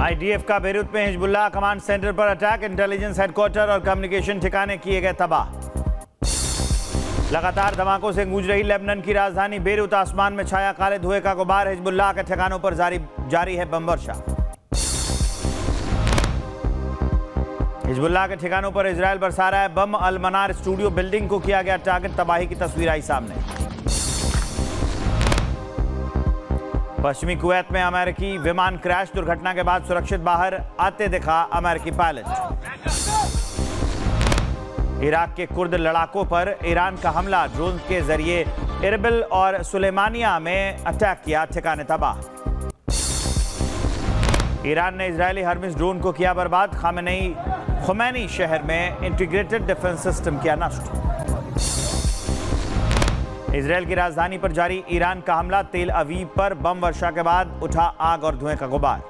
IDF का Beirut में Hezbollah command centre पर अटैक, इंटेलिजेंस हेडक्वार्टर और कम्युनिकेशन ठिकाने किए गए तबाह। लगातार धमाकों से गूंज रही लेबनान की राजधानी बेरूत, आसमान में छाया काले धुएं का गुबार। हिजबुल्लाह के ठिकानों पर जारी है बम वर्षा। हिजबुल्लाह के ठिकानों पर इजरायल बरसा रहा है बम। अल मनार स्टूडियो बिल्डिंग को किया गया टारगेट, तबाही की तस्वीर आई सामने। पश्चिमी कुवैत में अमेरिकी विमान क्रैश, दुर्घटना के बाद सुरक्षित बाहर आते दिखा अमेरिकी पायलट। इराक के कुर्द लड़ाकों पर ईरान का हमला, ड्रोन के जरिए इरबिल और सुलेमानिया में अटैक किया, ठिकाने तबाह। ईरान ने इजरायली हर्मिस ड्रोन को किया बर्बाद, खुमैनी शहर में इंटीग्रेटेड डिफेंस सिस्टम किया नष्ट। इजरायल की राजधानी पर जारी ईरान का हमला, तेल अवीव पर बम वर्षा के बाद उठा आग और धुएं का गुबार।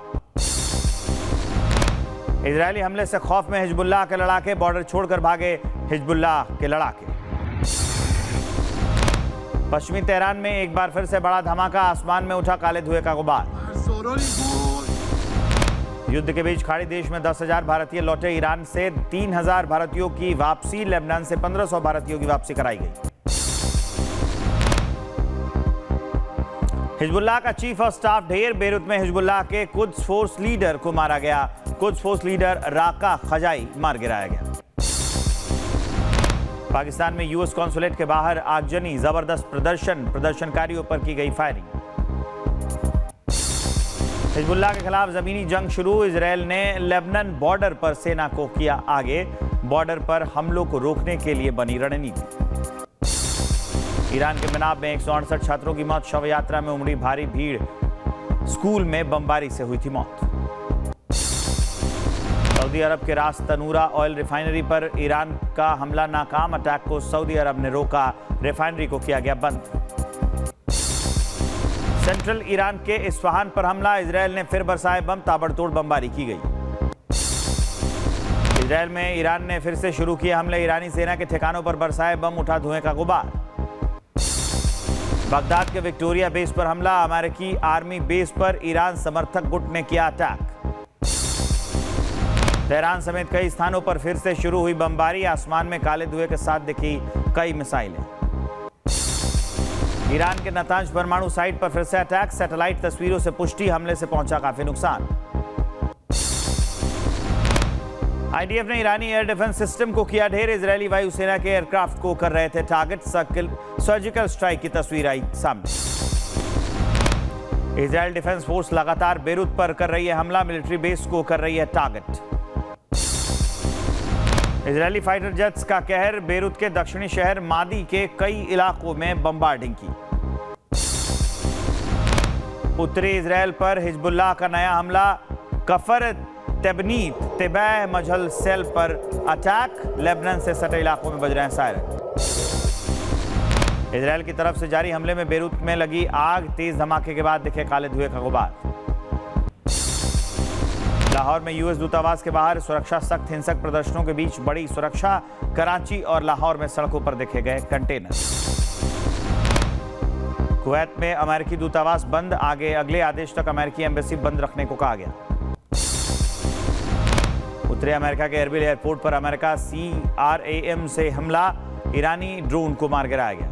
इजरायली हमले से खौफ में हिजबुल्लाह के लड़ाके, बॉर्डर छोड़कर भागे हिजबुल्लाह के लड़ाके। पश्चिमी तेहरान में एक बार फिर से बड़ा धमाका, आसमान में उठा काले धुएं का गुबार। युद्ध के बीच खाड़ी देश में 10,000 भारतीय लौटे, ईरान से 3,000 भारतीयों की वापसी, लेबनान से 1,500 भारतीयों की वापसी कराई गई। हिजबुल्लाह का चीफ ऑफ स्टाफ ढेर, बेरूत में हिजबुल्लाह के कुद्स फोर्स लीडर को मारा गया। कुद्स फोर्स लीडर राका खजाई मार गिराया गया। पाकिस्तान में यूएस कॉन्सुलेट के बाहर आगजनी, जबरदस्त प्रदर्शनकारियों पर की गई फायरिंग। हिजबुल्लाह के खिलाफ जमीनी जंग शुरू, इजरायल ने लेबनान बॉर्डर पर सेना को किया आगे, बॉर्डर पर हमलों को रोकने के लिए बनी रणनीति। ईरान के मिनाब में 168 छात्रों की मौत, शव यात्रा में उमड़ी भारी भीड़, स्कूल में बमबारी से हुई थी मौत। सऊदी अरब के रास तनूरा ऑयल रिफाइनरी पर ईरान का हमला नाकाम, अटैक को सऊदी अरब ने रोका, रिफाइनरी को किया गया बंद। सेंट्रल ईरान के इस्फहान पर हमला, इजरायल ने फिर बरसाए बम, ताबड़तोड़ बमबारी की गई। इजरायल में ईरान ने फिर से शुरू किए हमले, ईरानी सेना के ठिकानों पर बरसाए बम, उठा धुएं का गुबार। बगदाद के विक्टोरिया बेस पर हमला, अमेरिकी आर्मी बेस पर ईरान समर्थक गुट ने किया अटैक। तेहरान समेत कई स्थानों पर फिर से शुरू हुई बमबारी, आसमान में काले धुएं के साथ दिखी कई मिसाइलें। ईरान के नतांज परमाणु साइट पर फिर से अटैक, सैटेलाइट तस्वीरों से पुष्टि, हमले से पहुंचा काफी नुकसान। आईडीएफ ने ईरानी एयर डिफेंस सिस्टम को किया ढेर, इजरायली वायुसेना के एयरक्राफ्ट को कर रहे थे टारगेट, सर्जिकल स्ट्राइक की तस्वीर आई सामने। इजरायल डिफेंस फोर्स लगातार बेरूत पर कर रही है हमला, मिलिट्री बेस को कर रही है टारगेट। इजरायली फाइटर जेट्स का कहर, बेरूत के दक्षिणी शहर मादी के कई इलाकों में बमबार्डिंग की। उत्तरी इजरायल पर हिजबुल्लाह का नया हमला, कफर तेबनीत तिबैह मजहल सेल पर अटैक, लेबनान से सटे इलाकों में बज रहे हैं सायरन। इजरायल की तरफ से जारी हमले में बेरूत में लगी आग, तेज धमाके के बाद दिखे काले धुएं का गुबार। लाहौर में यूएस दूतावास के बाहर सुरक्षा सख्त, हिंसक प्रदर्शनों के बीच बड़ी सुरक्षा, कराची और लाहौर में सड़कों पर देखे गए कंटेनर। कुवैत में अमेरिकी दूतावास बंद, आगे अगले आदेश तक अमेरिकी एम्बेसी बंद रखने को कहा गया। उत्तरी अमेरिका के एरबिल एयरपोर्ट पर अमेरिका CRAM से हमला, ईरानी ड्रोन को मार गिराया गया।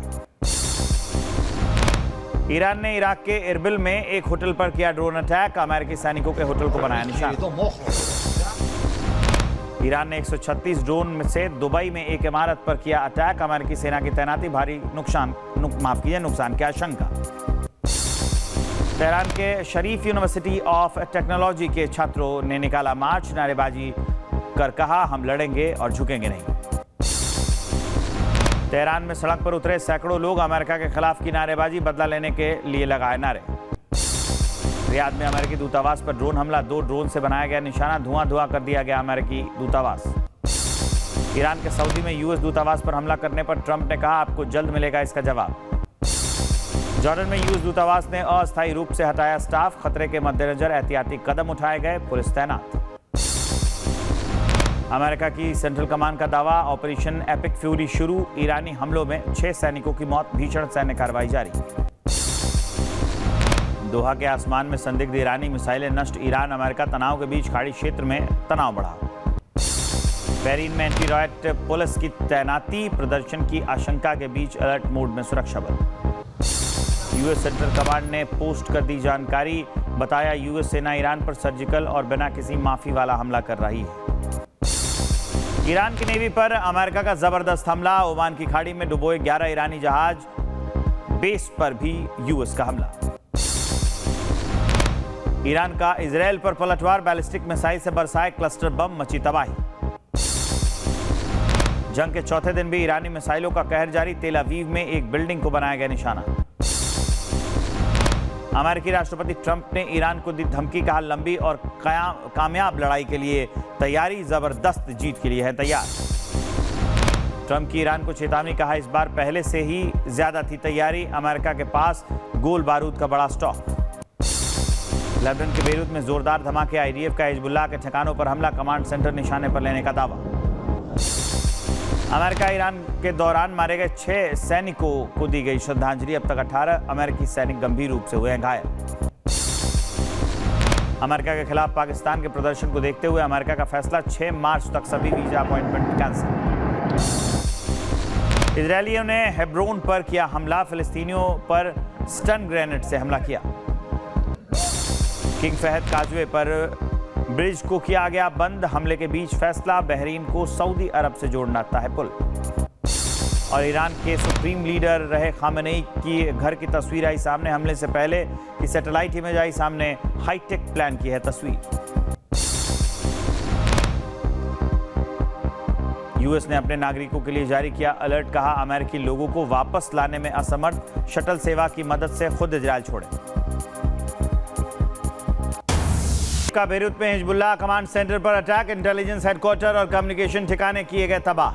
ईरान ने इराक के इरबिल में एक होटल पर किया ड्रोन अटैक, अमेरिकी सैनिकों के होटल को बनाया निशाना। ईरान ने 136 ड्रोन में से दुबई में एक इमारत पर किया अटैक, अमेरिकी सेना की तैनाती, भारी नुकसान की आशंका। तेहरान के शरीफ यूनिवर्सिटी ऑफ टेक्नोलॉजी के छात्रों ने निकाला मार्च, नारेबाजी कर कहा हम लड़ेंगे और झुकेंगे नहीं। तेहरान में सड़क पर उतरे सैकड़ों लोग, अमेरिका के खिलाफ की नारेबाजी, बदला लेने के लिए लगाए नारे। रियाद में अमेरिकी दूतावास पर ड्रोन हमला, 2 ड्रोन से बनाया गया निशाना, धुआं कर दिया गया अमेरिकी दूतावास। ईरान के सऊदी में यूएस दूतावास पर हमला करने पर ट्रंप ने कहा आपको जल्द मिलेगा इसका जवाब। जॉर्डन में यूएस दूतावास ने अस्थायी रूप से हटाया स्टाफ, खतरे के मद्देनजर एहतियाती कदम उठाए गए, पुलिस तैनात। अमेरिका की सेंट्रल कमांड का दावा, ऑपरेशन एपिक फ्यूरी शुरू, ईरानी हमलों में 6 सैनिकों की मौत, भीषण सैन्य कार्रवाई जारी। दोहा के आसमान में संदिग्ध ईरानी मिसाइलें नष्ट। ईरान अमेरिका तनाव के बीच खाड़ी क्षेत्र में तनाव बढ़ा। बहरीन में एंटी रॉकेट पुलिस की तैनाती। प्रदर्शन की आशंका के बीच अलर्ट मोड में सुरक्षा बल। यूएस सेंट्रल कमांड ने पोस्ट कर दी जानकारी। बताया यूएस सेना ईरान पर सर्जिकल और बिना किसी माफी वाला हमला कर रही है। ईरान की नेवी पर अमेरिका का जबरदस्त हमला। ओमान की खाड़ी में डुबोए 11 ईरानी जहाज। बेस पर भी यूएस का हमला। ईरान का इजराइल पर पलटवार। बैलिस्टिक मिसाइल से बरसाए क्लस्टर बम। मची तबाही। जंग के चौथे दिन भी ईरानी मिसाइलों का कहर जारी। तेल अवीव में एक बिल्डिंग को बनाया गया निशाना। अमेरिकी राष्ट्रपति ट्रंप ने ईरान को दी धमकी। कहा लंबी और कामयाब लड़ाई के लिए तैयारी। जबरदस्त जीत के लिए है तैयार। ट्रंप की ईरान को चेतावनी। कहा इस बार पहले से ही ज्यादा थी तैयारी। अमेरिका के पास गोल बारूद का बड़ा स्टॉक। लेबनान के बेरूत में जोरदार धमाके। आईडीएफ का हिजबुल्लाह के ठिकानों पर हमला। कमांड सेंटर निशाने पर लेने का दावा। अमेरिका ईरान के दौरान मारे गए 6 सैनिकों को दी गई श्रद्धांजलि। अब तक 18 अमेरिकी सैनिक गंभीर रूप से हुए हैं घायल। अमेरिका के खिलाफ पाकिस्तान के प्रदर्शन को देखते हुए अमेरिका का फैसला। 6 मार्च तक सभी वीजा अपॉइंटमेंट कैंसिल। इजरायलियों ने हेब्रोन पर किया हमला। फिलिस्तीनियों पर स्टन ग्रेनेड से हमला किया। किंग फहद काजवे पर ब्रिज को किया गया बंद। हमले के बीच फैसला। बहरीन को सऊदी अरब से जोड़ना था है पुल। और ईरान के सुप्रीम लीडर रहे खामेनेई की घर की तस्वीर आई सामने। हमले से पहले की सैटेलाइट इमेज आई सामने। हाईटेक प्लान की है तस्वीर। यूएस ने अपने नागरिकों के लिए जारी किया अलर्ट। कहा अमेरिकी लोगों को वापस लाने में असमर्थ। शटल सेवा की मदद से खुद इजरायल छोड़े। बेरूत में हिजबुल्लाह कमांड सेंटर पर अटैक। इंटेलिजेंस हेडक्वार्टर और कम्युनिकेशन ठिकाने किए गए तबाह।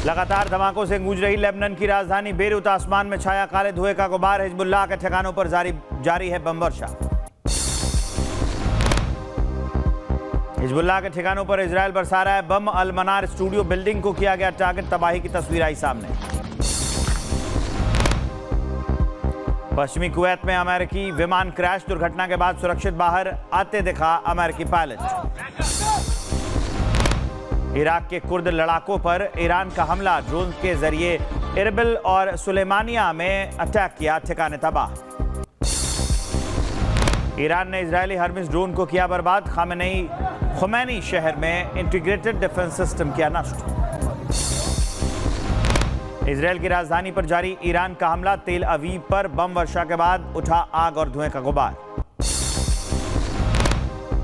लगातार धमाकों से गूंज रही लेबनान की राजधानी बेरूत। आसमान में छाया काले धुएं का गुबार। हिजबुल्लाह के ठिकानों पर जारी है बम वर्षा। हिजबुल्लाह के ठिकानों पर इजरायल बरसा रहा है बम। अल मनार स्टूडियो बिल्डिंग को किया गया टारगेट। तबाही की तस्वीर आई सामने। पश्चिमी कुवैत में अमेरिकी विमान क्रैश। दुर्घटना के बाद सुरक्षित बाहर आते दिखा अमेरिकी पायलट। इराक के कुर्द लड़ाकों पर ईरान का हमला। ड्रोन के जरिए इरबिल और सुलेमानिया में अटैक किया। ठिकाने तबाह। ईरान ने इजरायली हर्मिस ड्रोन को किया बर्बाद। खुमैनी शहर में इंटीग्रेटेड डिफेंस सिस्टम किया नष्ट। इजरायल की राजधानी पर जारी ईरान का हमला। तेल अवीव पर बम वर्षा के बाद उठा आग और धुएं का गुबार।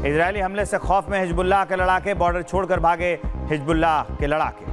इजरायली हमले से खौफ में हिजबुल्लाह के लड़ाके। बॉर्डर छोड़कर भागे हिजबुल्लाह के लड़ाके।